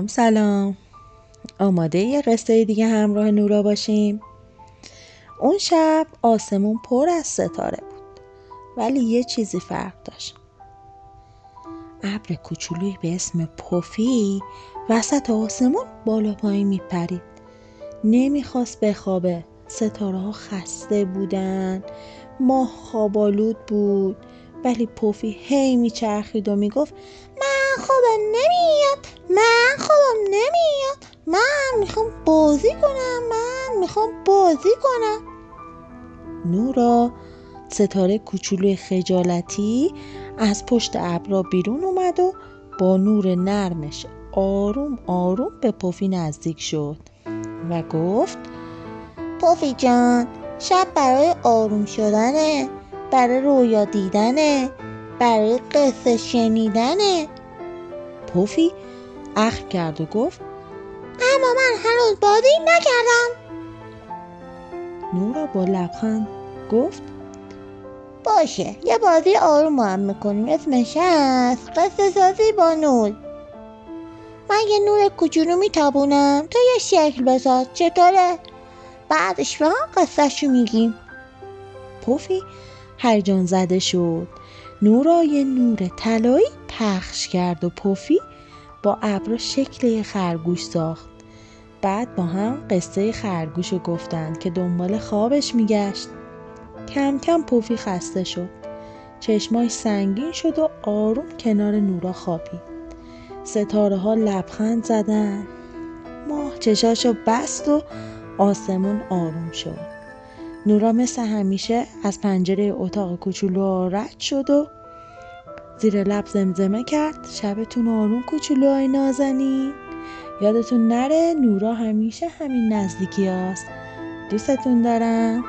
سلام. آماده یه قصه دیگه همراه نورا باشیم؟ اون شب آسمون پر از ستاره بود، ولی یه چیزی فرق داشت. ابر کوچولویی به اسم پوفی وسط آسمون بالا پایین میپرید. نمیخواست بخوابه. ستاره ها خسته بودن، ماه خوابالود بود، ولی پوفی هی میچرخید و میگفت من خوابم نمیاد، من میخوام بازی کنم. نورا، ستاره کوچولوی خجالتی، از پشت ابرا بیرون اومد و با نور نرمش آروم به پوفی نزدیک شد و گفت پوفی جان، شب برای آروم شدنه، برای رویا دیدنه، برای قصه شنیدنه. پوفی اخم کرد و گفت اما من هنوز بازی نکردم. نورا با لبخند گفت باشه، یه بازی آروم هم میکنیم، اسمش هست قصه سازی با نور. من یه نور کوچولو میتابونم، تو یه شکل بساز، چطوره؟ بعدش با هم قصهشو میگیم. پوفی هیجان زده شد. نورا یه نور طلایی پخش کرد و پوفی با ابرا شکل یه خرگوش ساخت. بعد با هم قصه خرگوشو گفتند که دنبال خوابش میگشت. کم کم پوفی خسته شد. چشماش سنگین شد و آروم کنار نورا خوابید. ستاره ها لبخند زدن. ماه چشاشو بست و آسمون آروم شد. نورا مثل همیشه از پنجره اتاق کوچولو رد شد و زیر لب زمزمه کرد شبتون آروم کوچولوهای نازنین. یادتون نره نورا همیشه همین نزدیکی هست. دوستتون دارم.